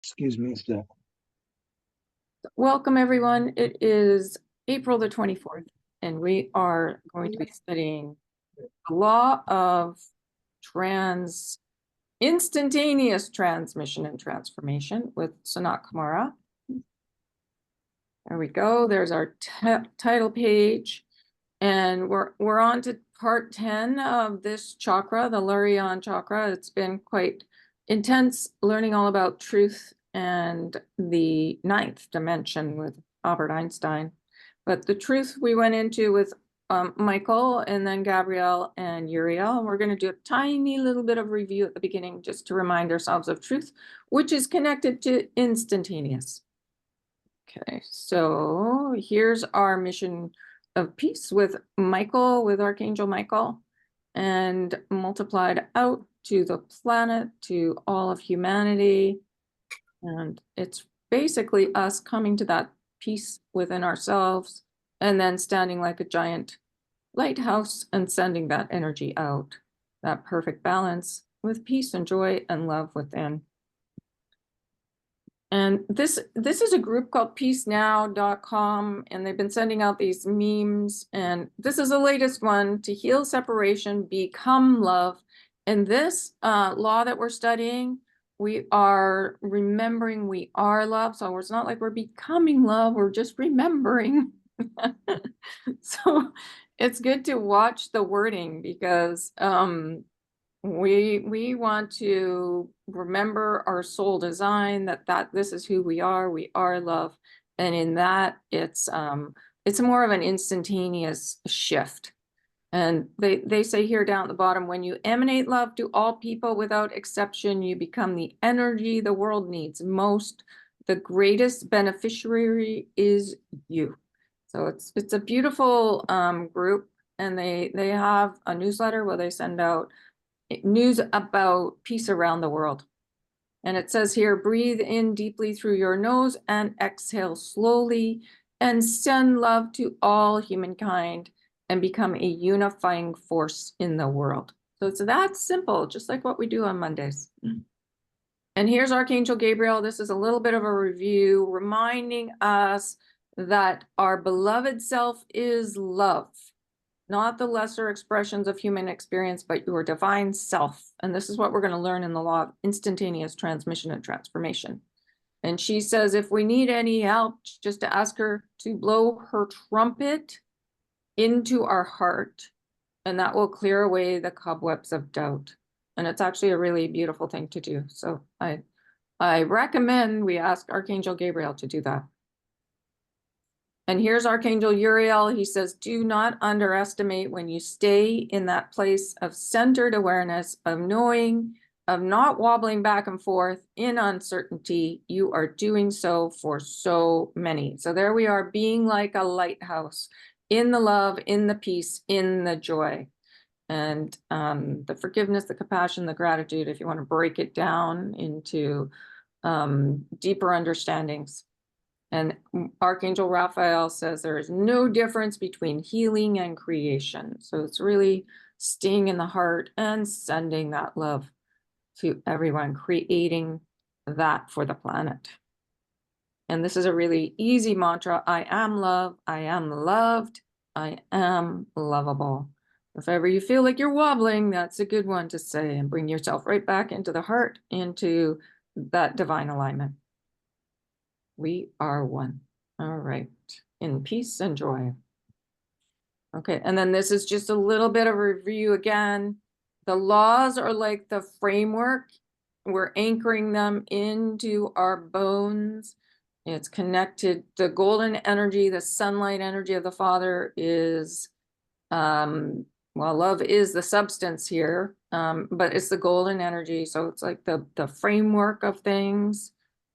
Excuse me a sec. Welcome, everyone. It is April the 24th, and we are going to be studying the law of instantaneous transmission and transformation with Sanat Kumara. There we go. There's our title page, and we're on to part 10 of this chakra, the Lurion chakra. It's been quite intense learning all about truth and the ninth dimension with Albert Einstein. But the truth we went into with Michael and then Gabrielle and Uriel. We're going to do a tiny little bit of review at the beginning just to remind ourselves of truth, which is connected to instantaneous. Okay, so here's our mission of peace with Michael, with Archangel Michael, and multiplied out to the planet, to all of humanity. And it's basically us coming to that peace within ourselves and then standing like a giant lighthouse and sending that energy out, that perfect balance with peace and joy and love within. And this is a group called peacenow.com, and they've been sending out these memes, and this is the latest one: to heal separation, become love. And this law that we're studying, we are remembering we are love. So it's not like we're becoming love, we're just remembering. So it's good to watch the wording, because we want to remember our soul design, that this is who we are love. And in that, it's more of an instantaneous shift. And they say here down at the bottom, when you emanate love to all people without exception, you become the energy the world needs most. The greatest beneficiary is you. So it's a beautiful group, and they have a newsletter where they send out news about peace around the world. And it says here, breathe in deeply through your nose and exhale slowly, and send love to all humankind and become a unifying force in the world. So it's that simple, just like what we do on Mondays. And here's Archangel Gabriel. This is a little bit of a review, reminding us that our beloved self is love, not the lesser expressions of human experience, but your divine self. And this is what we're going to learn in the law of instantaneous transmission and transformation. And she says, if we need any help, just to ask her to blow her trumpet into our heart, and that will clear away the cobwebs of doubt. And it's actually a really beautiful thing to do. So I recommend we ask Archangel Gabriel to do that. And here's Archangel Uriel. He says, do not underestimate when you stay in that place of centered awareness, of knowing, of not wobbling back and forth in uncertainty. You are doing so for so many. So there we are, being like a lighthouse in the love, in the peace, in the joy. And the forgiveness, the compassion, the gratitude, if you want to break it down into deeper understandings. And Archangel Raphael says there is no difference between healing and creation. So it's really staying in the heart and sending that love to everyone, creating that for the planet. And this is a really easy mantra. I am love. I am loved. I am lovable. If ever you feel like you're wobbling, that's a good one to say, and bring yourself right back into the heart, into that divine alignment. We are one. All right. In peace and joy. Okay. And then this is just a little bit of a review again. The laws are like the framework. We're anchoring them into our bones. It's connected. The golden energy, the sunlight energy of the Father is, well, love is the substance here, but it's the golden energy. So it's like the framework of things.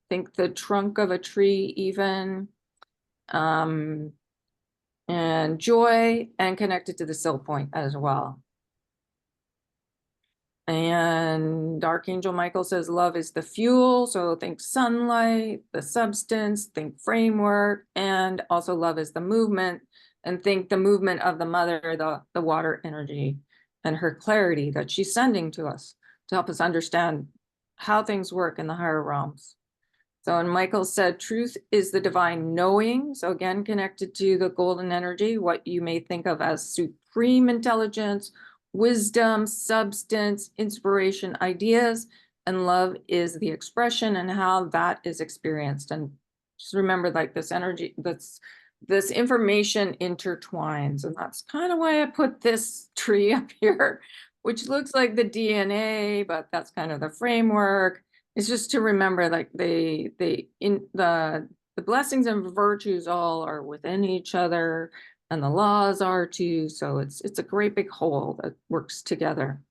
Think the trunk of a tree even, and joy, and connected to the sill point as well. And Archangel Michael says love is the fuel. So think sunlight, the substance, think framework, and also love is the movement, and think the movement of the mother, the water energy, and her clarity that she's sending to us to help us understand how things work in the higher realms. So, and Michael said, truth is the divine knowing. So again, connected to the golden energy, what you may think of as supreme intelligence, wisdom, substance, inspiration, ideas, and love is the expression and how that is experienced. And just remember, like, this energy, this information intertwines. And that's kind of why I put this tree up here, which looks like the DNA, but that's kind of the framework. It's just to remember, like, the blessings and virtues all are within each other, and the laws are too. So it's a great big whole that works together.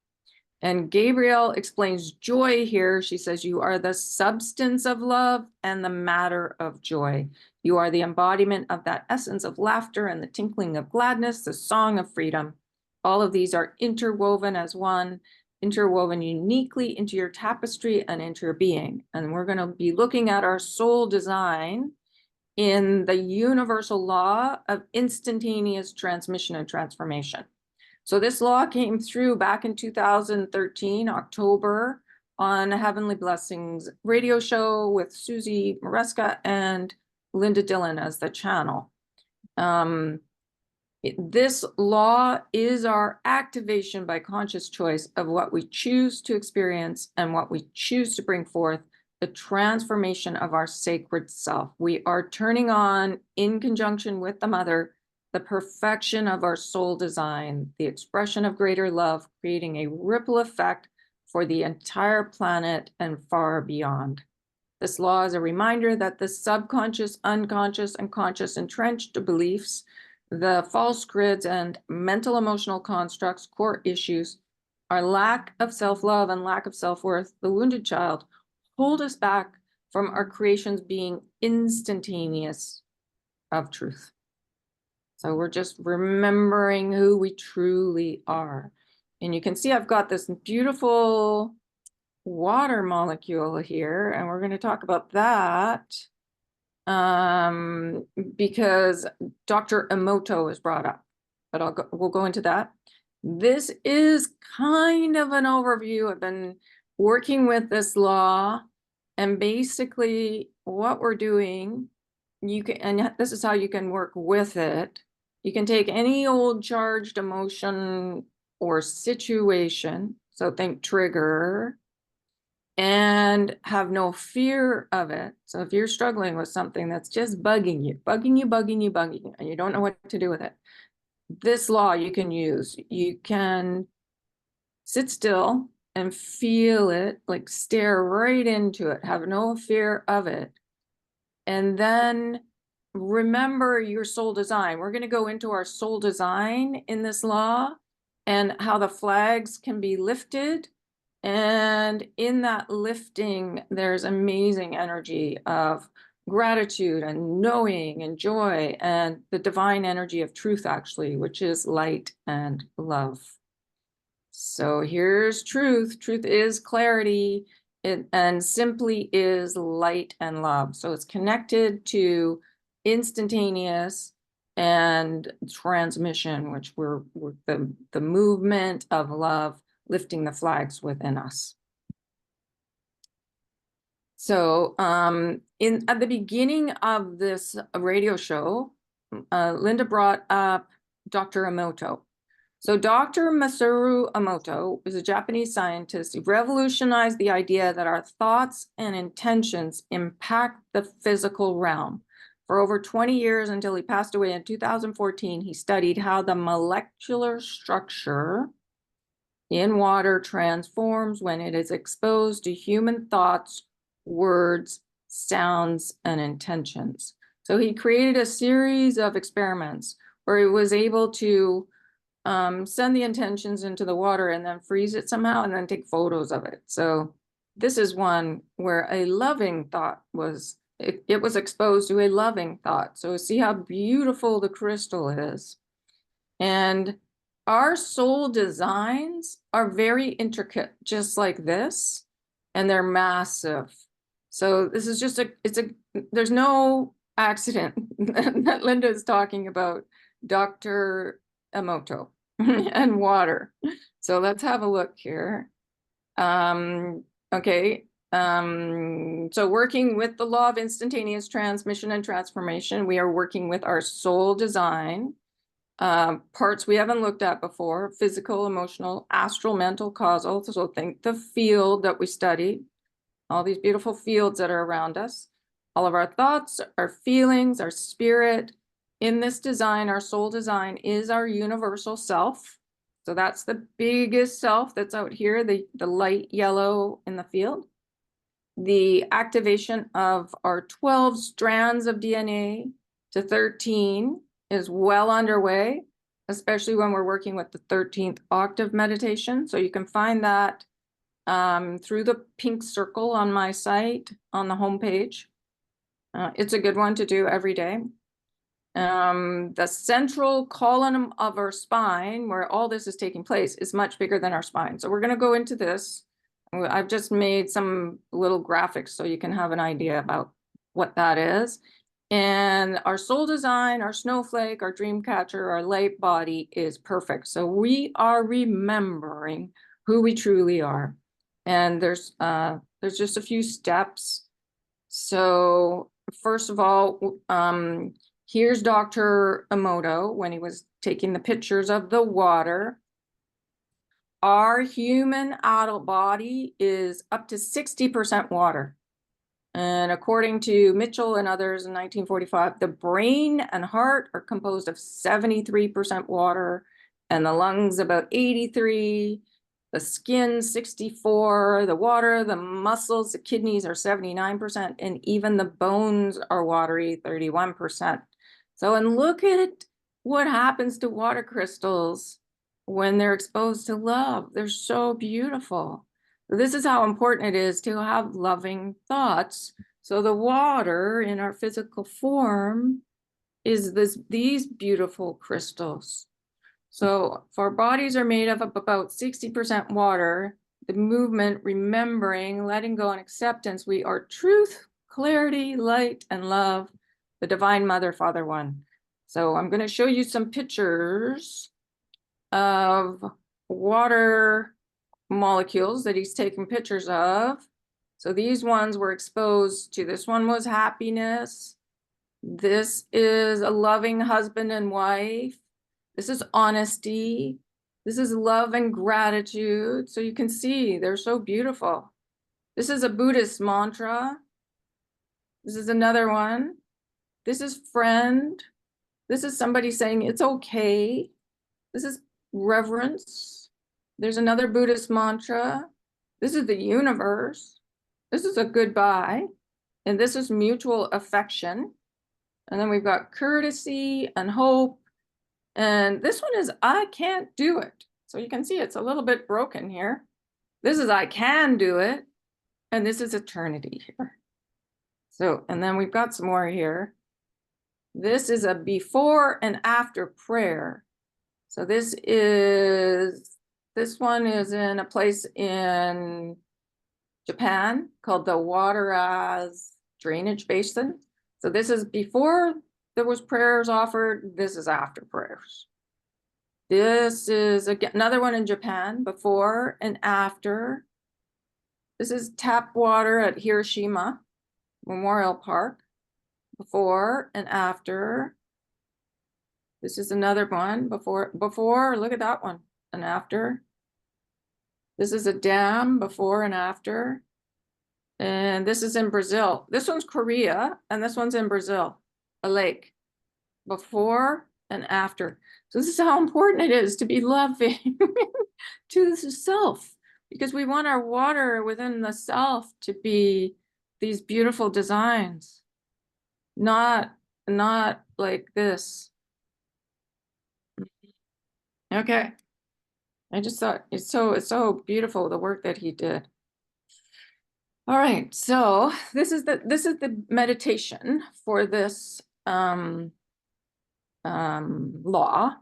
And Gabrielle explains joy here. She says, you are the substance of love and the matter of joy. You are the embodiment of that essence of laughter and the tinkling of gladness, the song of freedom. All of these are interwoven as one, interwoven uniquely into your tapestry and into your being. And we're going to be looking at our soul design in the universal law of instantaneous transmission and transformation. So this law came through back in 2013, October, on Heavenly Blessings radio show with Suzanne Maresca and Linda Dillon as the channel. This law is our activation by conscious choice of what we choose to experience and what we choose to bring forth, the transformation of our sacred self. We are turning on, in conjunction with the Mother, the perfection of our soul design, the expression of greater love, creating a ripple effect for the entire planet and far beyond. This law is a reminder that the subconscious, unconscious, and conscious entrenched beliefs, the false grids and mental emotional constructs, core issues, our lack of self-love and lack of self-worth, the wounded child, hold us back from our creations being instantaneous of truth. So we're just remembering who we truly are. And you can see I've got this beautiful water molecule here, and we're going to talk about that because Dr. Emoto is brought up, but we'll go into that. This is kind of an overview. I've been working with this law, and basically what we're doing, you can, and this is how you can work with it. You can take any old charged emotion or situation, so think trigger, and have no fear of it. So if you're struggling with something that's just bugging you, and you don't know what to do with it, this law you can use. You can sit still and feel it, like stare right into it, have no fear of it. And then remember your soul design. We're going to go into our soul design in this law and how the flags can be lifted. And in that lifting, there's amazing energy of gratitude and knowing and joy and the divine energy of truth, actually, which is light and love. So here's truth. Truth is clarity. And simply is light and love. So it's connected to instantaneous and transmission, which we're the movement of love, lifting the flags within us. So at the beginning of this radio show, Linda brought up Dr. Emoto. So Dr. Masaru Emoto is a Japanese scientist. He revolutionized the idea that our thoughts and intentions impact the physical realm. For over 20 years until he passed away in 2014, he studied how the molecular structure in water transforms when it is exposed to human thoughts, words, sounds, and intentions. So he created a series of experiments where he was able to send the intentions into the water and then freeze it somehow and then take photos of it. So this is one where a loving thought was, it was exposed to a loving thought. So see how beautiful the crystal is. And our soul designs are very intricate, just like this, and they're massive. So this is just there's no accident that Linda is talking about Dr. Emoto and water. So let's have a look here. Okay, So working with the law of instantaneous transmission and transformation, we are working with our soul design, parts we haven't looked at before: physical, emotional, astral, mental, causal. So think the field that we studied, all these beautiful fields that are around us, all of our thoughts, our feelings, our spirit. In this design, our soul design is our universal self. So that's the biggest self that's out here, the light yellow in the field. The activation of our 12 strands of DNA to 13 is well underway, especially when we're working with the 13th octave meditation. So you can find that through the pink circle on my site on the homepage. It's a good one to do every day. The central column of our spine, where all this is taking place, is much bigger than our spine. So we're going to go into this. I've just made some little graphics so you can have an idea about what that is. And our soul design, our snowflake, our dream catcher, our light body is perfect. So we are remembering who we truly are. And there's just a few steps. So first of all, here's Dr. Emoto when he was taking the pictures of the water. Our human adult body is up to 60% water. And according to Mitchell and others in 1945, the brain and heart are composed of 73% water, and the lungs about 83%, the skin 64%, the water, the muscles, the kidneys are 79%, and even the bones are watery, 31%. So, and look at what happens to water crystals when they're exposed to love. They're so beautiful. This is how important it is to have loving thoughts. So the water in our physical form is these beautiful crystals. So if our bodies are made of about 60% water, the movement, remembering, letting go, and acceptance, we are truth, clarity, light, and love, the Divine Mother, Father One. So I'm going to show you some pictures of water molecules that he's taken pictures of. So these ones were exposed to, this one was happiness. This is a loving husband and wife. This is honesty. This is love and gratitude. So you can see they're so beautiful. This is a Buddhist mantra. This is another one. This is friend. This is somebody saying it's okay. This is reverence. There's another Buddhist mantra. This is the universe. This is a goodbye. And this is mutual affection. And then we've got courtesy and hope. And this one is I can't do it. So you can see it's a little bit broken here. This is I can do it. And this is eternity here. So, and then we've got some more here. This is a before and after prayer. So this one is in a place in Japan called the Wataraz Drainage Basin. So this is before there was prayers offered. This is after prayers. This is another one in Japan, before and after. This is tap water at Hiroshima Memorial Park, before and after. This is another one, before, look at that one, and after. This is a dam, before and after. And this is in Brazil. This one's Korea, and this one's in Brazil, a lake, before and after. So this is how important it is to be loving to the self, because we want our water within the self to be these beautiful designs, not like this. Okay. I just thought it's so beautiful, the work that he did. All right, so this is the meditation for this law.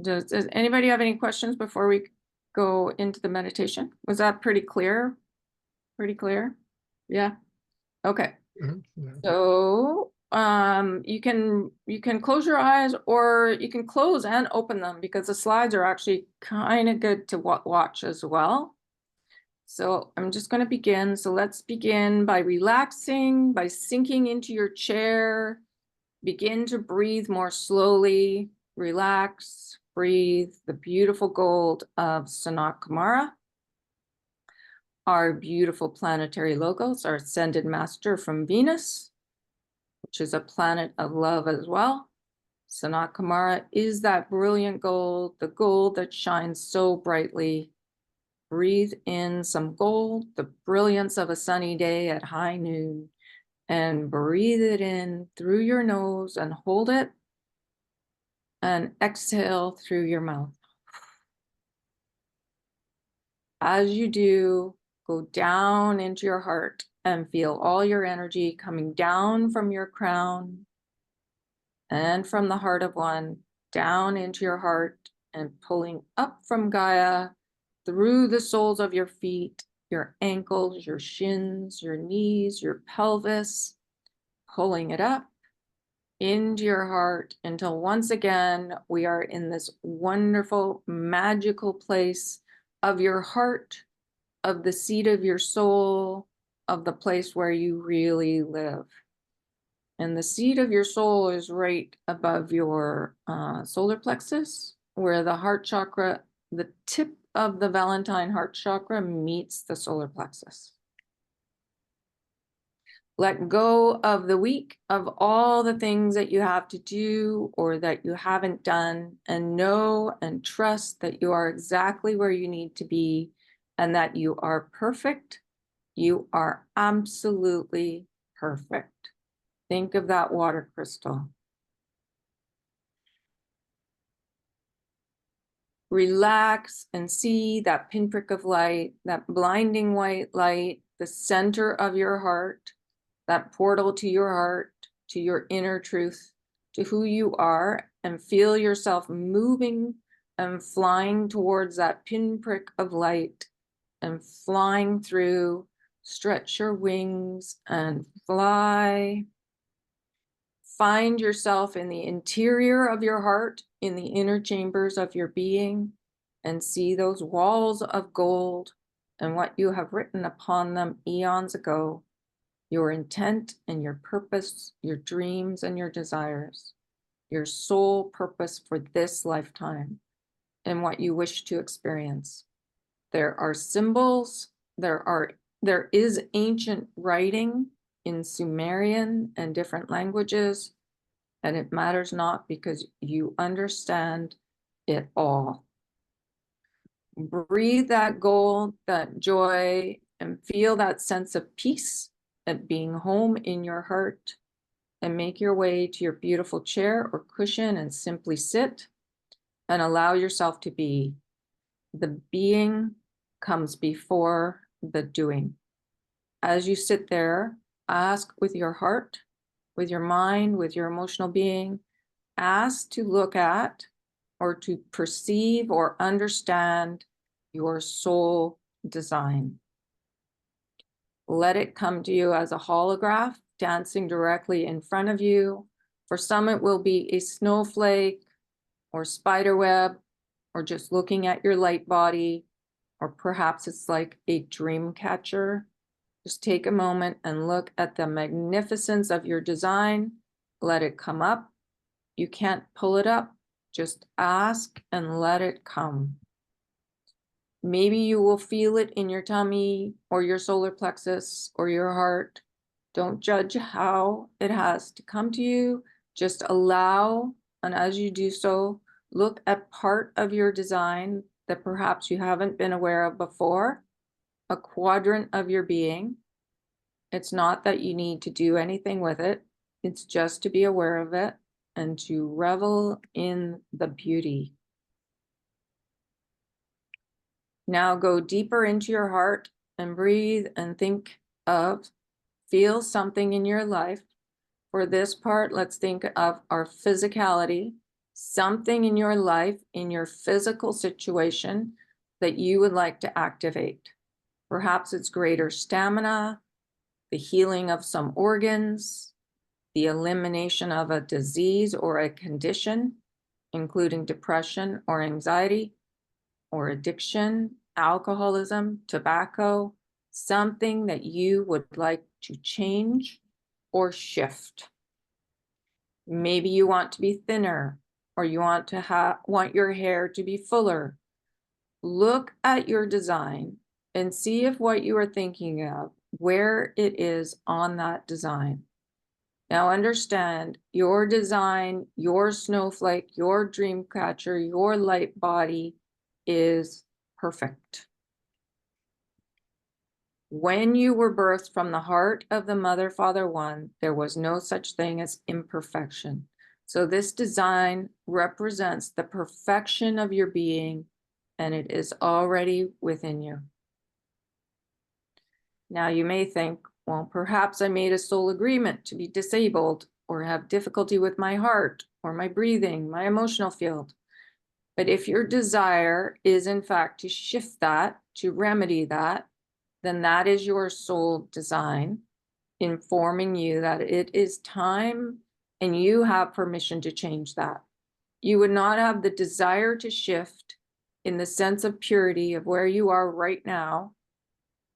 Does anybody have any questions before we go into the meditation? Was that pretty clear? Pretty clear? Yeah. Okay. Yeah. So you can close your eyes, or you can close and open them, because the slides are actually kind of good to watch as well. So I'm just going to begin. So let's begin by relaxing, by sinking into your chair. Begin to breathe more slowly. Relax, breathe the beautiful gold of Sanat Kumara, our beautiful planetary logos, our ascended master from Venus, which is a planet of love as well. Sanat Kumara is that brilliant gold, the gold that shines so brightly. Breathe in some gold, the brilliance of a sunny day at high noon, and breathe it in through your nose and hold it, and exhale through your mouth. As you do, go down into your heart and feel all your energy coming down from your crown and from the heart of one, down into your heart and pulling up from Gaia through the soles of your feet, your ankles, your shins, your knees, your pelvis, pulling it up into your heart until once again we are in this wonderful, magical place of your heart, of the seat of your soul, of the place where you really live. And the seat of your soul is right above your solar plexus, where the heart chakra, the tip of the Valentine heart chakra meets the solar plexus. Let go of the week, of all the things that you have to do or that you haven't done, and know and trust that you are exactly where you need to be and that you are perfect. You are absolutely perfect. Think of that water crystal. Relax and see that pinprick of light, that blinding white light, the center of your heart, that portal to your heart, to your inner truth, to who you are, and feel yourself moving and flying towards that pinprick of light and flying through. Stretch your wings and fly. Find yourself in the interior of your heart, in the inner chambers of your being, and see those walls of gold and what you have written upon them eons ago, your intent and your purpose, your dreams and your desires, your sole purpose for this lifetime, and what you wish to experience. There are symbols, there is ancient writing in Sumerian and different languages, and it matters not because you understand it all. Breathe that gold, that joy, and feel that sense of peace at being home in your heart, and make your way to your beautiful chair or cushion and simply sit and allow yourself to be. The being comes before the doing. As you sit there, ask with your heart, with your mind, with your emotional being, ask to look at or to perceive or understand your soul design. Let it come to you as a holograph dancing directly in front of you. For some, it will be a snowflake or spider web, or just looking at your light body, or perhaps it's like a dream catcher. Just take a moment and look at the magnificence of your design. Let it come up. You can't pull it up. Just ask and let it come. Maybe you will feel it in your tummy or your solar plexus or your heart. Don't judge how it has to come to you. Just allow, and as you do so, look at part of your design that perhaps you haven't been aware of before, a quadrant of your being. It's not that you need to do anything with it. It's just to be aware of it and to revel in the beauty. Now go deeper into your heart and breathe and think of, feel something in your life. For this part, let's think of our physicality, something in your life, in your physical situation that you would like to activate. Perhaps it's greater stamina, the healing of some organs, the elimination of a disease or a condition, including depression or anxiety or addiction, alcoholism, tobacco, something that you would like to change or shift. Maybe you want to be thinner, or you want your hair to be fuller. Look at your design and see if what you are thinking of, where it is on that design. Now understand, your design, your snowflake, your dream catcher, your light body is perfect. When you were birthed from the heart of the Mother, Father, One, there was no such thing as imperfection. So this design represents the perfection of your being, and it is already within you. Now you may think, well, perhaps I made a soul agreement to be disabled or have difficulty with my heart or my breathing, my emotional field. But if your desire is in fact to shift that, to remedy that, then that is your soul design informing you that it is time and you have permission to change that. You would not have the desire to shift in the sense of purity of where you are right now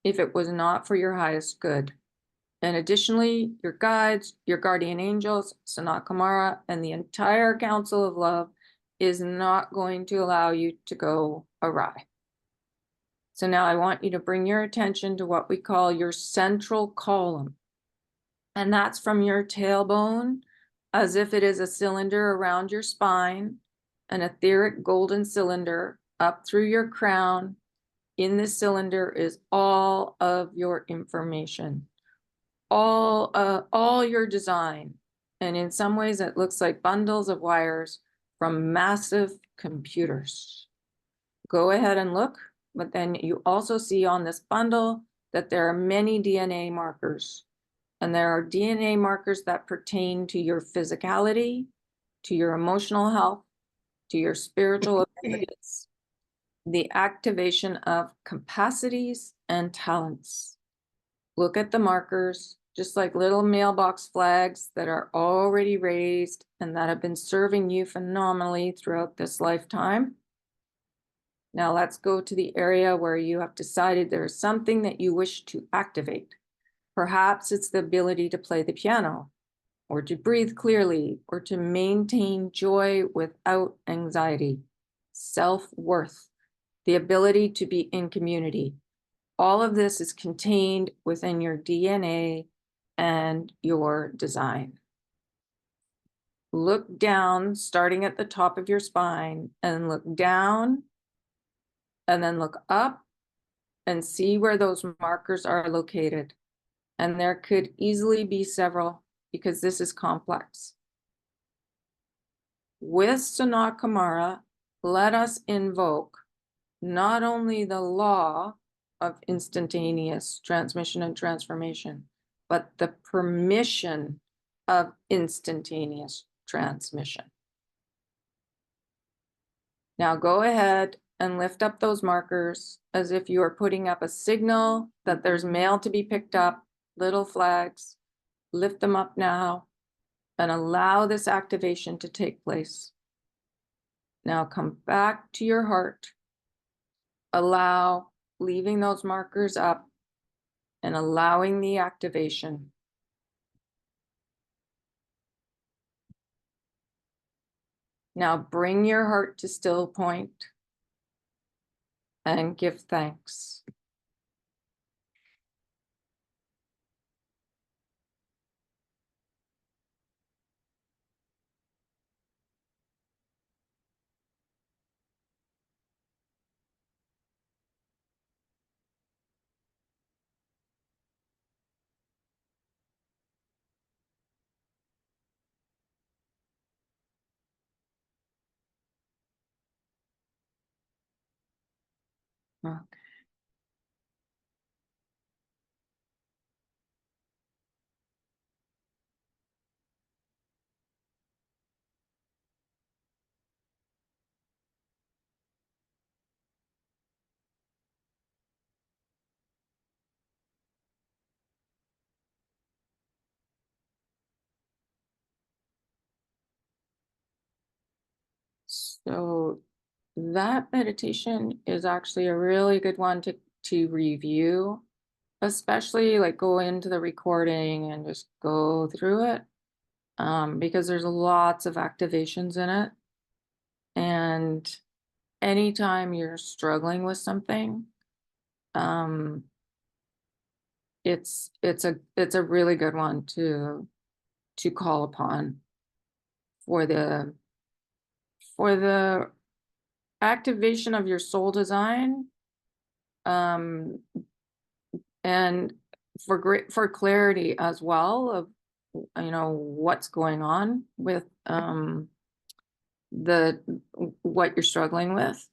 if it was not for your highest good. And additionally, your guides, your guardian angels, Sanat Kumara, and the entire Council of Love is not going to allow you to go awry. So now I want you to bring your attention to what we call your central column. And that's from your tailbone, as if it is a cylinder around your spine, an etheric golden cylinder up through your crown. In this cylinder is all of your information, all your design. And in some ways it looks like bundles of wires from massive computers. Go ahead and look, but then you also see on this bundle that there are many DNA markers. And there are DNA markers that pertain to your physicality, to your emotional health, to your spiritual abilities, the activation of capacities and talents. Look at the markers, just like little mailbox flags that are already raised and that have been serving you phenomenally throughout this lifetime. Now let's go to the area where you have decided there is something that you wish to activate. Perhaps it's the ability to play the piano, or to breathe clearly, or to maintain joy without anxiety, self-worth, the ability to be in community. All of this is contained within your DNA and your design. Look down, starting at the top of your spine, and look down, and then look up, and see where those markers are located. And there could easily be several because this is complex. With Sanat Kumara, let us invoke not only the law of instantaneous transmission and transformation, but the permission of instantaneous transmission. Now go ahead and lift up those markers as if you are putting up a signal that there's mail to be picked up, little flags. Lift them up now and allow this activation to take place. Now come back to your heart. Allow, leaving those markers up and allowing the activation. Now bring your heart to still point and give thanks. Okay. So that meditation is actually a really good one to review, especially like go into the recording and just go through it, because there's lots of activations in it. And anytime you're struggling with something, um, it's a really good one to call upon for the activation of your soul design, um, and for clarity as well of what's going on with the what you're struggling with.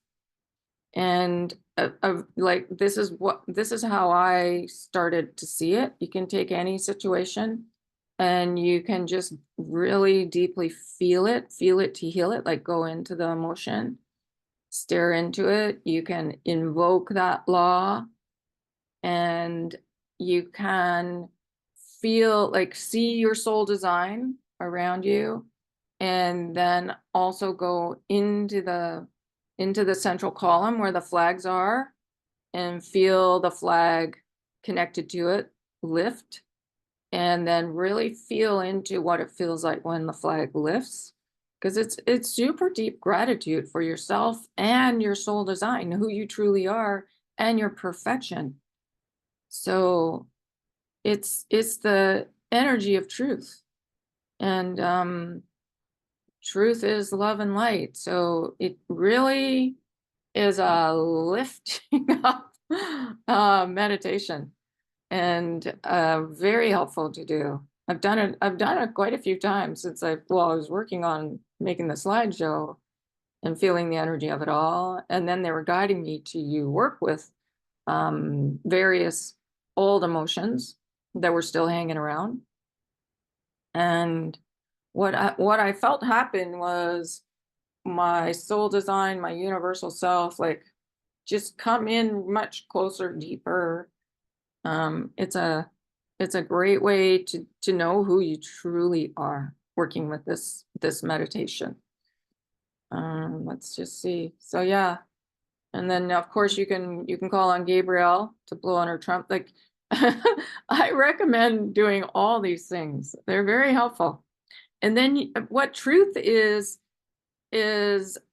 And like this is how I started to see it. You can take any situation and you can just really deeply feel it to heal it, like go into the emotion, stare into it. You can invoke that law, and you can feel like see your soul design around you, and then also go into the central column where the flags are, and feel the flag connected to it lift, and then really feel into what it feels like when the flag lifts, because it's super deep gratitude for yourself and your soul design, who you truly are, and your perfection. So it's the energy of truth, and truth is love and light. So it really is a lifting up meditation, and very helpful to do. I've done it quite a few times since I was working on making the slideshow and feeling the energy of it all. And then they were guiding me to work with various old emotions that were still hanging around. And what I felt happen was my soul design, my universal self, like just come in much closer, deeper. It's a great way to know who you truly are working with this meditation. Let's just see. So yeah. And then of course you can call on Gabrielle to blow on her trump. Like I recommend doing all these things. They're very helpful. And then what truth is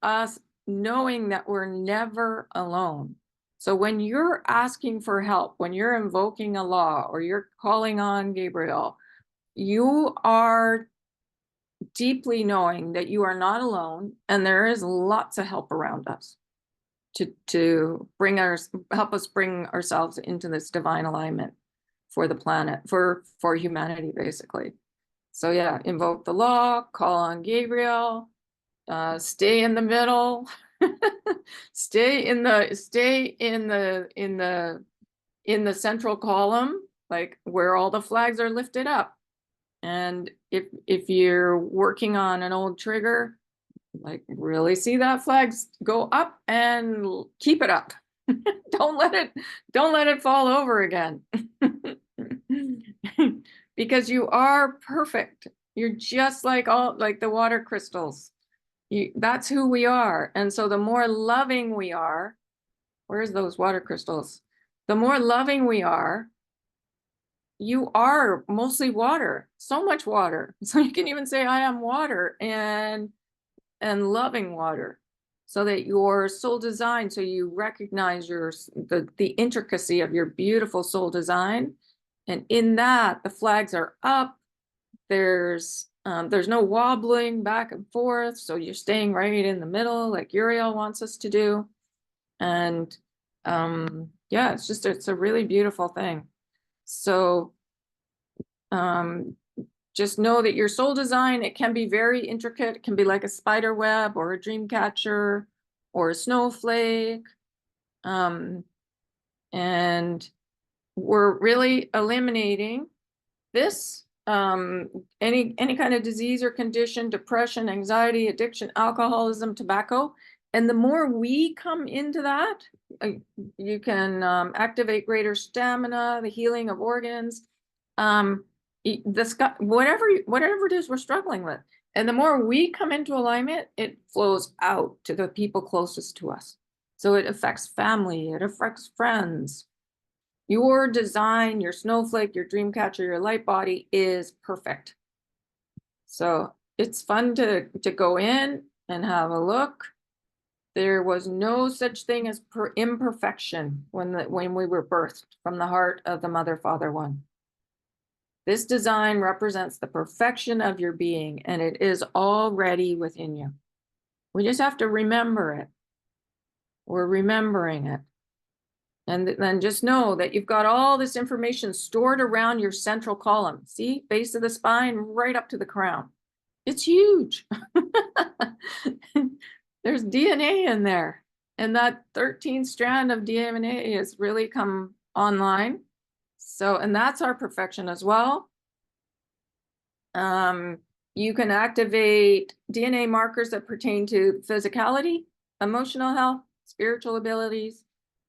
us knowing that we're never alone. So when you're asking for help, when you're invoking a law or you're calling on Gabriel, you are deeply knowing that you are not alone, and there is lots of help around us to help us bring ourselves into this divine alignment for the planet, for humanity, basically. So yeah, invoke the law, call on Gabriel, stay in the middle, stay in the central column, like where all the flags are lifted up. And if you're working on an old trigger, like really see that flags go up and keep it up. don't let it fall over again. Because you are perfect. You're just like the water crystals. That's who we are. And so the more loving we are, where's those water crystals? The more loving we are, you are mostly water, so much water. So you can even say, I am water, and loving water, so that your soul design, so you recognize the intricacy of your beautiful soul design. And in that, the flags are up. There's no wobbling back and forth. So you're staying right in the middle, like Uriel wants us to do. And yeah, it's a really beautiful thing. So just know that your soul design, it can be very intricate. It can be like a spider web or a dream catcher or a snowflake. And we're really eliminating this, any kind of disease or condition, depression, anxiety, addiction, alcoholism, tobacco. And the more we come into that, you can activate greater stamina, the healing of organs. the sky, whatever it is we're struggling with. And the more we come into alignment, it flows out to the people closest to us. So it affects family, it affects friends. Your design, your snowflake, your dream catcher, your light body is perfect. So it's fun to go in and have a look. There was no such thing as imperfection when we were birthed from the heart of the Mother Father One. This design represents the perfection of your being, and it is already within you. We just have to remember it. We're remembering it. And then just know that you've got all this information stored around your central column. See, base of the spine, right up to the crown. It's huge. There's DNA in there. And that 13th strand of DNA has really come online. So, and that's our perfection as well. You can activate DNA markers that pertain to physicality, emotional health, spiritual abilities,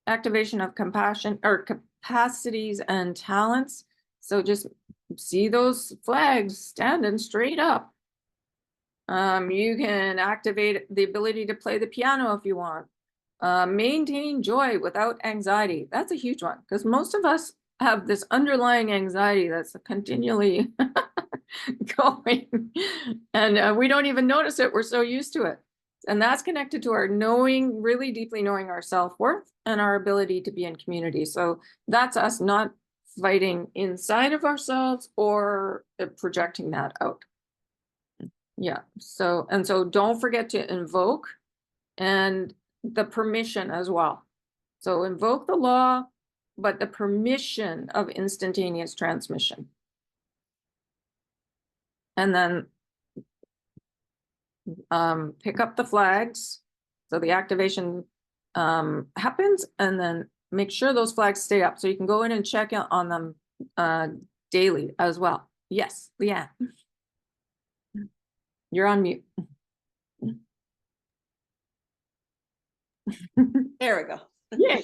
activation of compassion or capacities and talents. So just see those flags standing straight up. You can activate the ability to play the piano if you want. Maintain joy without anxiety. That's a huge one because most of us have this underlying anxiety that's continually going, and we don't even notice it. We're so used to it. And that's connected to our knowing, really deeply knowing our self-worth and our ability to be in community. So that's us not fighting inside of ourselves or projecting that out. Yeah. So don't forget to invoke and the permission as well. So invoke the law, but the permission of instantaneous transmission. And then pick up the flags. So the activation happens, and then make sure those flags stay up. So you can go in and check on them daily as well. Yes, Leanne. You're on mute. There we go. Yeah.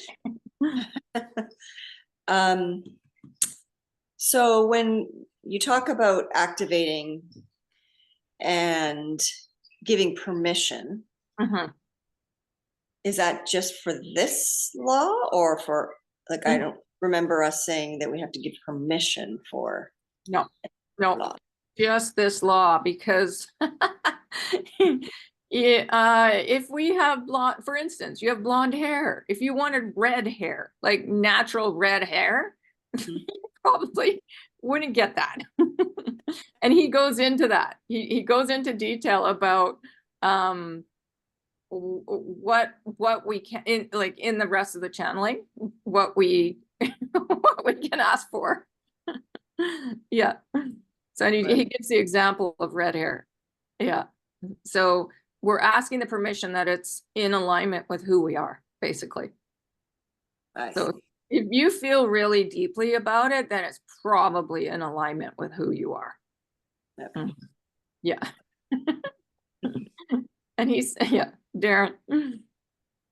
So when you talk about activating and giving permission, is that just for this law or for, like, I don't remember us saying that we have to give permission for. No, just this law, because if we have blonde, for instance, you have blonde hair, if you wanted red hair, like natural red hair, you probably wouldn't get that. And he goes into that. He goes into detail about what we can in the rest of the channeling, what we what we can ask for. Yeah. So he gives the example of red hair. Yeah. So we're asking the permission that it's in alignment with who we are, basically. So if you feel really deeply about it, then it's probably in alignment with who you are. Okay. Yeah. And he's, yeah, Darren.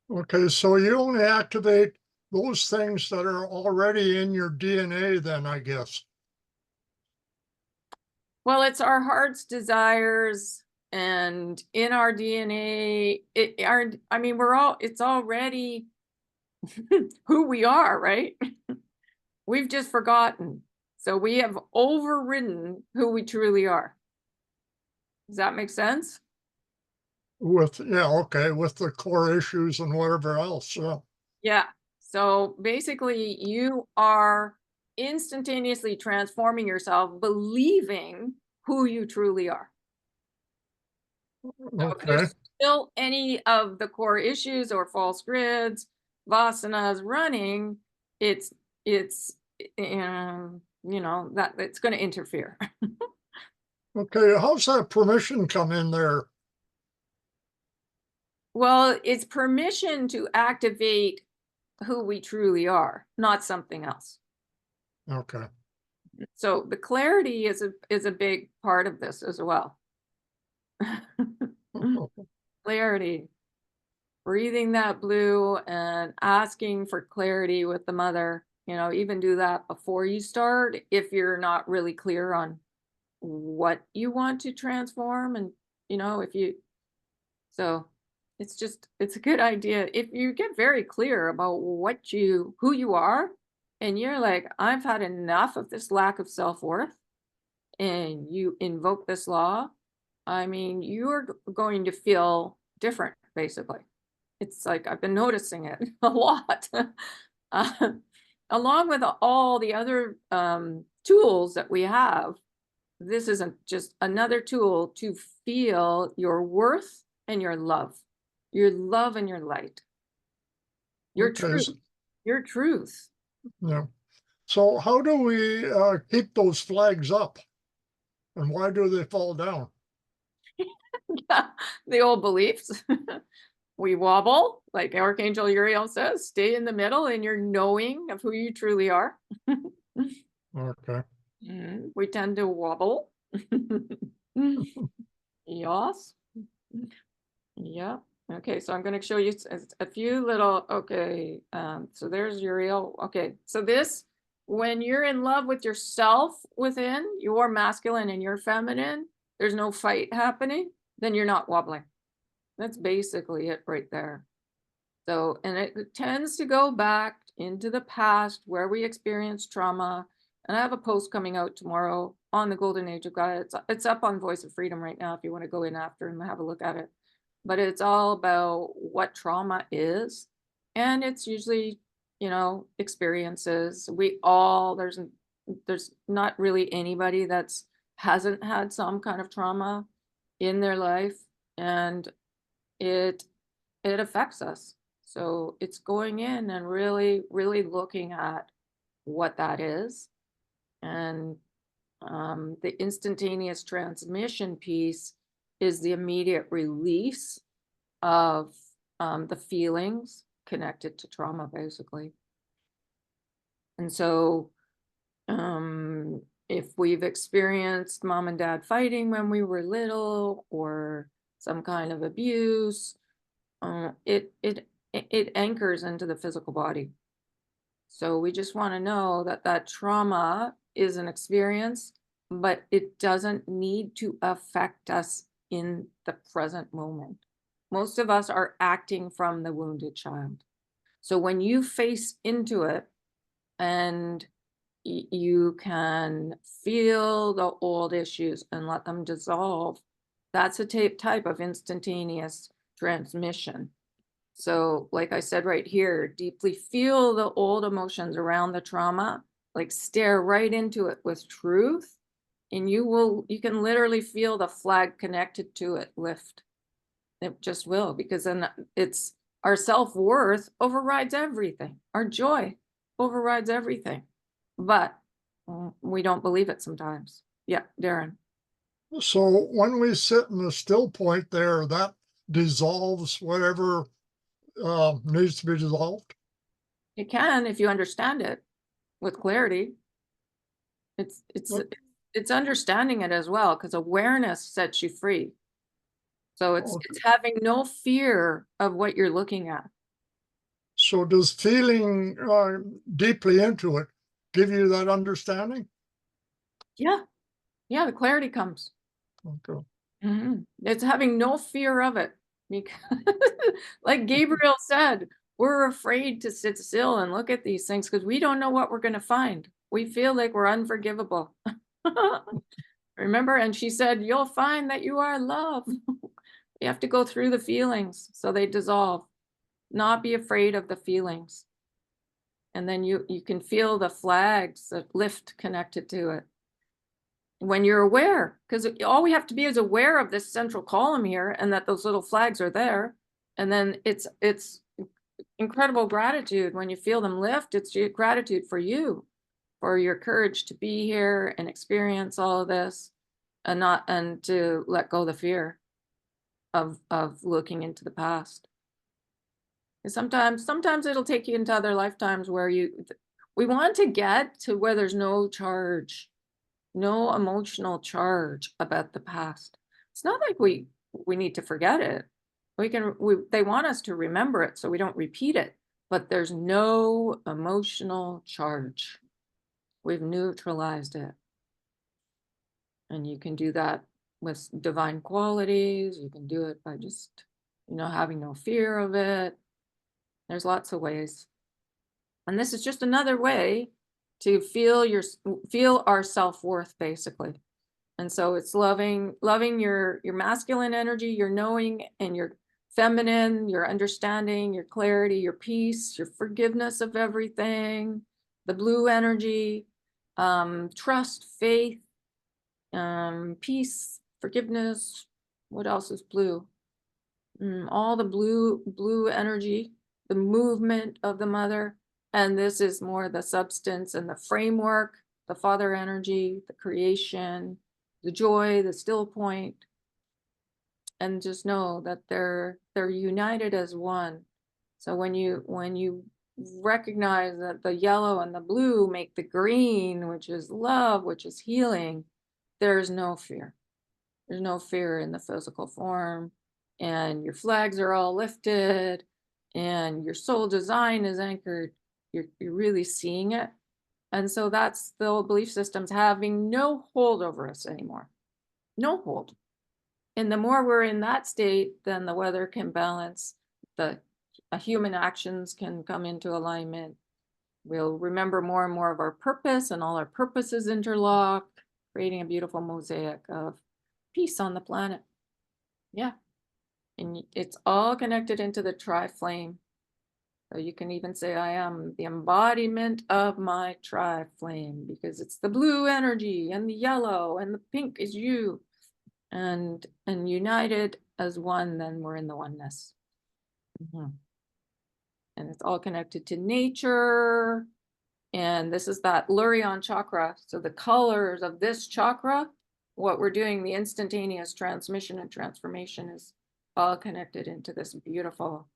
Okay, so you only activate those things that are already in your DNA then, I guess. Well, it's our heart's desires, and in our DNA, it's already who we are, right? We've just forgotten. So we have overridden who we truly are. Does that make sense? With the core issues and whatever else. Yeah. So basically you are instantaneously transforming yourself, believing who you truly are. So if there's still any of the core issues or false grids, vasanas running, it's that it's going to interfere. Okay, how's that permission come in there? Well, it's permission to activate who we truly are, not something else. Okay. So the clarity is a big part of this as well. Clarity. Breathing that blue and asking for clarity with the mother. You know, even do that before you start if you're not really clear on what you want to transform. And, you know, so it's a good idea. If you get very clear about who you are, and you're like, I've had enough of this lack of self-worth, and you invoke this law, I mean, you're going to feel different, basically. It's like I've been noticing it a lot. uh, Along with all the other tools that we have, this isn't just another tool to feel your worth and your love and your light, your Okay, truth, your truth. yeah. So how do we keep those flags up? And why do they fall down? The old beliefs. We wobble, like Archangel Uriel says, stay in the middle in your knowing of who you truly are. Okay. We tend to wobble. Yes. Yeah. Okay, so I'm going to show you a few little, okay, so there's Uriel. Okay, so this, when you're in love with yourself within, your masculine and your feminine, there's no fight happening, then you're not wobbling. That's basically it right there. So, and it tends to go back into the past where we experienced trauma. And I have a post coming out tomorrow on the Golden Age of God. It's up on Voice of Freedom right now if you want to go in after and have a look at it. But it's all about what trauma is. And it's usually, you know, experiences. There's not really anybody that's hasn't had some kind of trauma in their life. And it affects us. So it's going in and really, really looking at what that is. And the instantaneous transmission piece is the immediate release of the feelings connected to trauma, basically. And so if we've experienced mom and dad fighting when we were little, or some kind of abuse, it anchors into the physical body. So we just want to know that trauma is an experience, but it doesn't need to affect us in the present moment. Most of us are acting from the wounded child. So when you face into it and you can feel the old issues and let them dissolve, that's a type of instantaneous transmission. So like I said right here, deeply feel the old emotions around the trauma, like stare right into it with truth, and you can literally feel the flag connected to it lift. It just will, because then it's our self-worth overrides everything. Our joy overrides everything. But we don't believe it sometimes. Yeah, Darren. So when we sit in the still point there, that dissolves whatever needs to be dissolved. It can if you understand it with clarity. It's understanding it as well, because awareness sets you free. So it's having no fear of what you're looking at. So does feeling deeply into it give you that understanding? Yeah. Yeah, the clarity comes. Okay. It's having no fear of it. Because like Gabriel said, we're afraid to sit still and look at these things because we don't know what we're going to find. We feel like we're unforgivable. Remember? And she said, you'll find that you are love. You have to go through the feelings so they dissolve. Not be afraid of the feelings. And then you can feel the flags that lift connected to it. When you're aware, because all we have to be is aware of this central column here and that those little flags are there. And then it's incredible gratitude when you feel them lift. It's your gratitude for you, for your courage to be here and experience all of this, and to let go the fear of looking into the past. And sometimes it'll take you into other lifetimes where we want to get to where there's no charge. No emotional charge about the past. It's not like we need to forget it. They want us to remember it so we don't repeat it. but there's no emotional charge. We've neutralized it. And you can do that with divine qualities. You can do it by just, having no fear of it. There's lots of ways. And this is just another way to feel our self-worth, basically. And so it's loving your masculine energy, your knowing, and your feminine, your understanding, your clarity, your peace, your forgiveness of everything, the blue energy, trust, faith, peace, forgiveness. What else is blue? All the blue energy, the movement of the mother. And this is more the substance and the framework, the father energy, the creation, the joy, the still point. And just know that they're united as one. So when you recognize that the yellow and the blue make the green, which is love, which is healing, there's no fear. There's no fear in the physical form, and your flags are all lifted, and your soul design is anchored. You're really seeing it. And so that's the old belief systems having no hold over us anymore. No hold. And the more we're in that state, then the weather can balance, the human actions can come into alignment. We'll remember more and more of our purpose, and all our purposes interlock, creating a beautiful mosaic of peace on the planet. Yeah. And it's all connected into the tri-flame. So you can even say, I am the embodiment of my tri-flame, because it's the blue energy and the yellow and the pink is you. And united as one, then we're in the oneness. And it's all connected to nature. And this is that Lurion chakra. So the colors of this chakra, what we're doing, the instantaneous transmission and transformation, is all connected into this beautiful,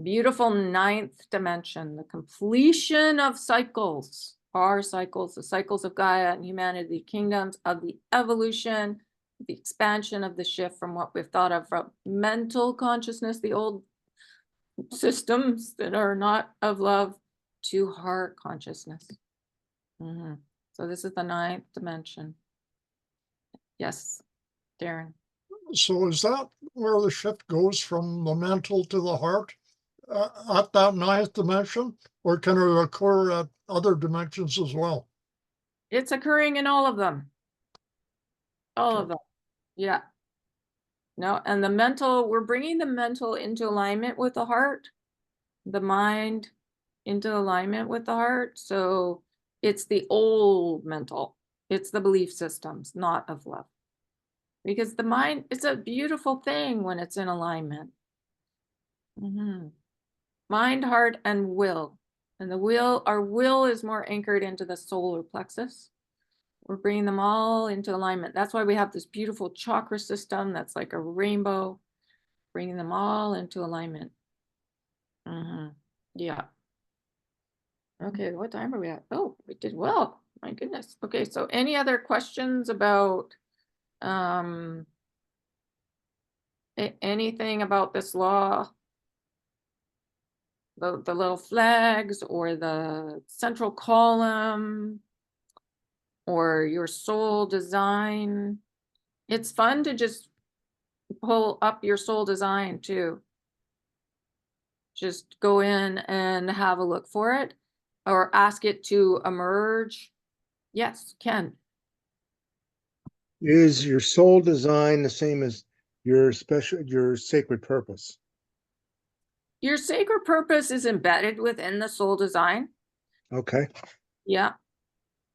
beautiful ninth dimension, the completion of cycles, our cycles, the cycles of Gaia and humanity, the kingdoms of the evolution, the expansion of the shift from what we've thought of from mental consciousness, the old systems that are not of love, to heart consciousness. So this is the ninth dimension. Yes, Darren. So is that where the shift goes from the mental to the heart at that ninth dimension, or can it occur at other dimensions as well? It's occurring in all of them. All of them. Yeah. No, and the mental, we're bringing the mental into alignment with the heart, the mind into alignment with the heart. So it's the old mental, it's the belief systems, not of love. Because the mind, it's a beautiful thing when it's in alignment. Mind, heart, and will. And the will, our will is more anchored into the solar plexus. We're bringing them all into alignment. That's why we have this beautiful chakra system that's like a rainbow, bringing them all into alignment. Yeah. Okay, what time are we at? Oh, we did well. My goodness. Okay, so any other questions about anything about this law? The little flags, or the central column, or your soul design? It's fun to just pull up your soul design too. Just go in and have a look for it, or ask it to emerge. Yes, Ken. Is your soul design the same as your sacred purpose? Your sacred purpose is embedded within the soul design. Okay. Yeah.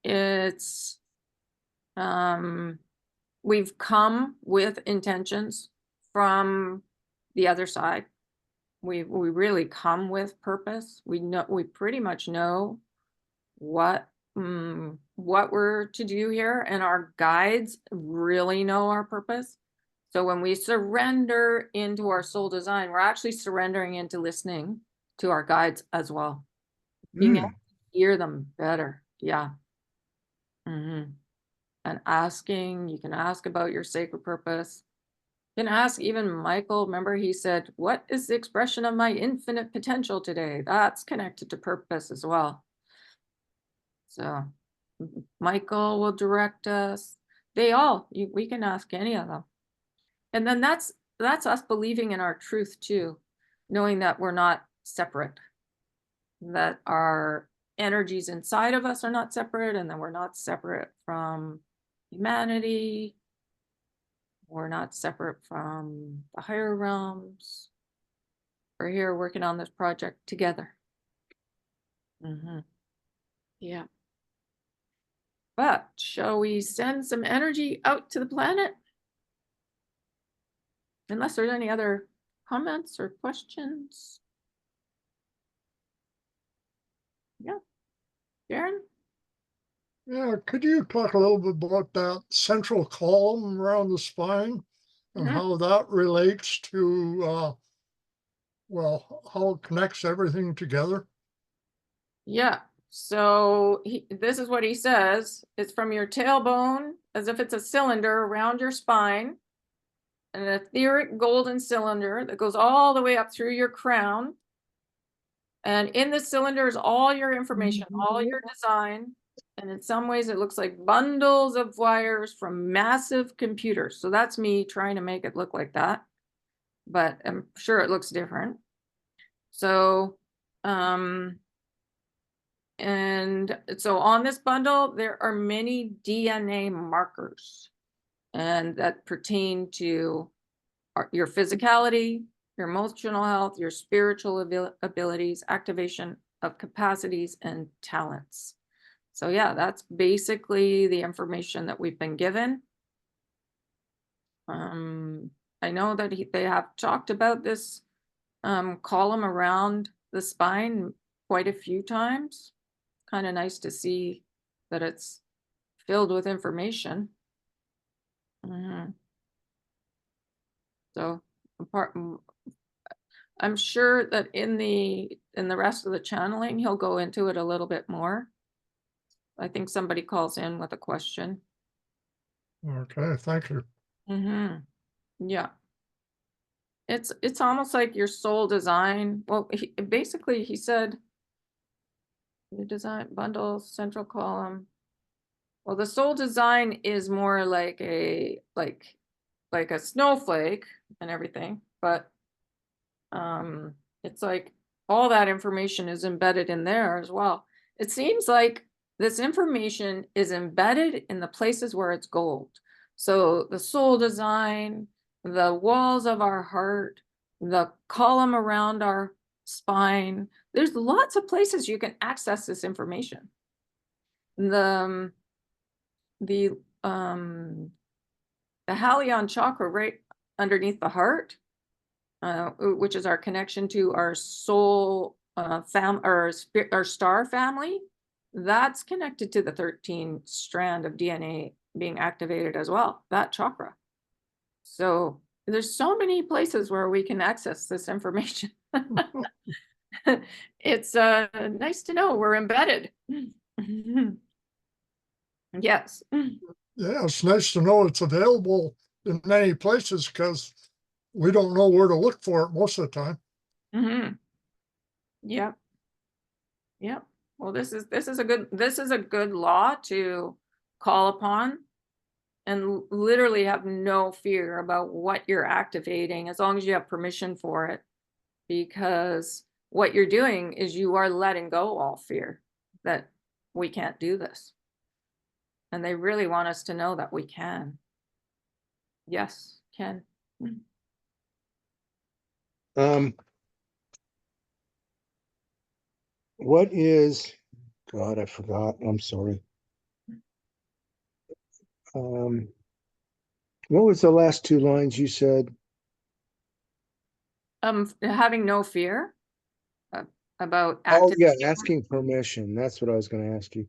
It's we've come with intentions from the other side. We really come with purpose. We pretty much know what we're to do here, and our guides really know our purpose. So when we surrender into our soul design, we're actually surrendering into listening to our guides as well. Being able to hear them better. Yeah. And asking, you can ask about your sacred purpose. Can ask even Michael, remember he said, what is the expression of my infinite potential today? That's connected to purpose as well. So Michael will direct us. We can ask any of them. And then that's us believing in our truth too, knowing that we're not separate, that our energies inside of us are not separate, and then we're not separate from humanity. We're not separate from the higher realms. We're here working on this project together. Yeah. But shall we send some energy out to the planet? Unless there's any other comments or questions. Yeah. Darren? Yeah, could you talk a little bit about that central column around the spine and Mhm. how that relates to, well, how it connects everything together? Yeah. So this is what he says. It's from your tailbone, as if it's a cylinder around your spine, an etheric golden cylinder that goes all the way up through your crown. And in this cylinder is all your information, all your design. And in some ways, it looks like bundles of wires from massive computers. So that's me trying to make it look like that. But I'm sure it looks different. So, and so on this bundle, there are many DNA markers, and that pertain to your physicality, your emotional health, your spiritual abilities, activation of capacities and talents. So yeah, that's basically the information that we've been given. I know that they have talked about this column around the spine quite a few times. Kind of nice to see that it's filled with information. So I'm sure that in the rest of the channeling, he'll go into it a little bit more. I think somebody calls in with a question. Okay, thank you. Yeah. It's almost like your soul design. Well, basically he said the design bundle, central column. Well, the soul design is more like a snowflake and everything, but it's like all that information is embedded in there as well. It seems like this information is embedded in the places where it's gold. So the soul design, the walls of our heart, the column around our spine, there's lots of places you can access this information. The Halion chakra right underneath the heart, which is our connection to our soul our star family, that's connected to the 13 strand of DNA being activated as well, that chakra. So there's so many places where we can access this information. It's nice to know we're embedded. Yes. Yeah, it's nice to know it's available in many places because we don't know where to look for it most of the time. Yep. Yep. Well, this is a good law to call upon, and literally have no fear about what you're activating as long as you have permission for it, because what you're doing is you are letting go all fear that we can't do this. And they really want us to know that we can. Yes, can. What is, God, I forgot. I'm sorry. What was the last two lines you said? Having no fear about Oh, yeah, activating. asking permission. That's what I was going to ask you.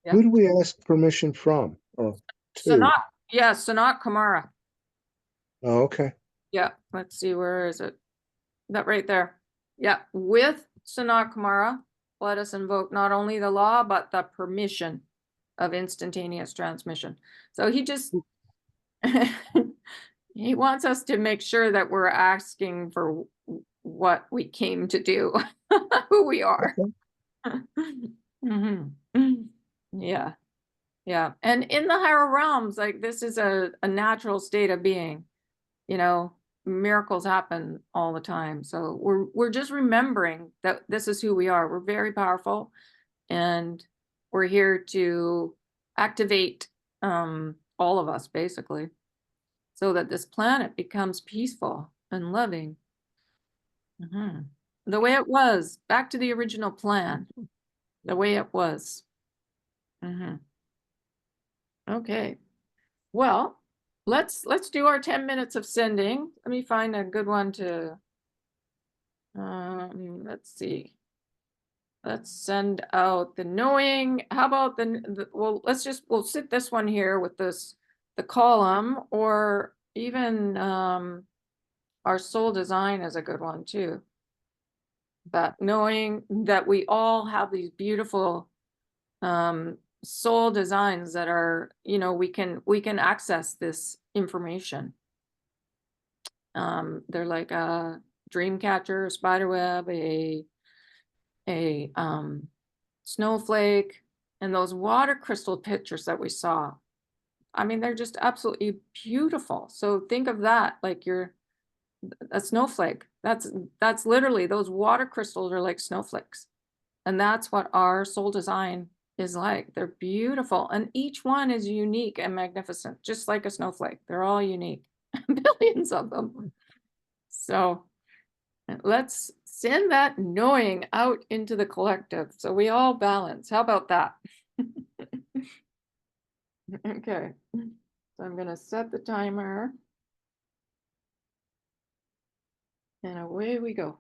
Yeah. Who do we ask permission from? Or to? Sanat Kumara. Oh, okay. Yeah, let's see, where is it? That right there. Yeah, with Sanat Kumara, let us invoke not only the law, but the permission of instantaneous transmission. So he just, He wants us to make sure that we're asking for what we came to do, who we are. Mhm. Yeah. Yeah. And in the higher realms, like this is a natural state of being, you know, miracles happen all the time. So we're just remembering that this is who we are. We're very powerful and we're here to activate all of us basically so that this planet becomes peaceful and loving. Mhm. The way it was, back to the original plan, the way it was. Mhm. Okay. Well, let's do our 10 minutes of sending. Let me find a good one to let's see. Let's send out the knowing. How about well, we'll sit this one here with the column, or even our soul design is a good one too. But knowing that we all have these beautiful soul designs that are, you know, we can access this information. They're like a dream catcher, a spider web, a snowflake, and those water crystal pictures that we saw. I mean, they're just absolutely beautiful. So think of that like you're a snowflake. That's literally, those water crystals are like snowflakes. And that's what our soul design is like. They're beautiful. And each one is unique and magnificent, just like a snowflake. They're all unique, billions of them. So let's send that knowing out into the collective so we all balance. How about that? Okay. So I'm going to set the timer. And away we go.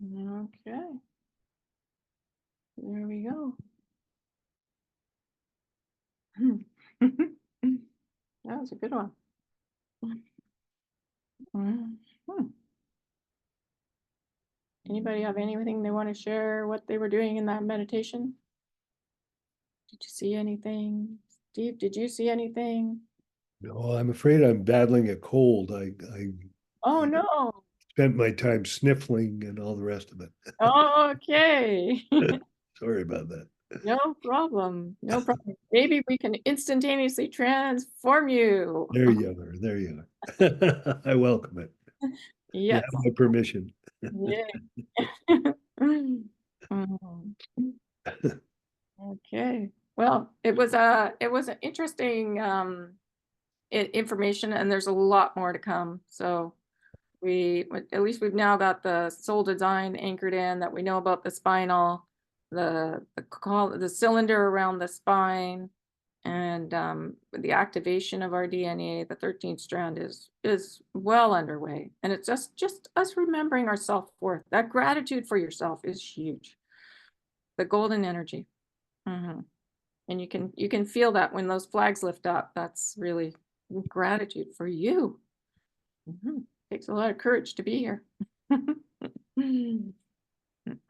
Okay. There we go. That was a good one. Mhm. Anybody have anything they want to share what they were doing in that meditation? Did you see anything? Steve, did you see anything? No, I'm afraid I'm battling a cold. I Oh, no. spent my time sniffling and all the rest of it. Okay. Sorry about that. No problem. No problem. Maybe we can instantaneously transform you. There you are. There you are. I welcome it. You Yes. have my permission. Yeah. Mhm. Okay. Well, it was an interesting information, and there's a lot more to come. So at least we've now got the soul design anchored in, that we know about the spinal, the cylinder around the spine, and the activation of our DNA. The 13th strand is well underway, and it's just us remembering our self-worth. That gratitude for yourself is huge. The golden energy. Mhm. And you can feel that when those flags lift up. That's really gratitude for you. Mhm. Takes a lot of courage to be here.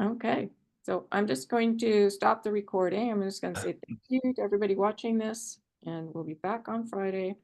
Okay, so I'm just going to stop the recording. I'm just going to say thank you to everybody watching this, and we'll be back on Friday.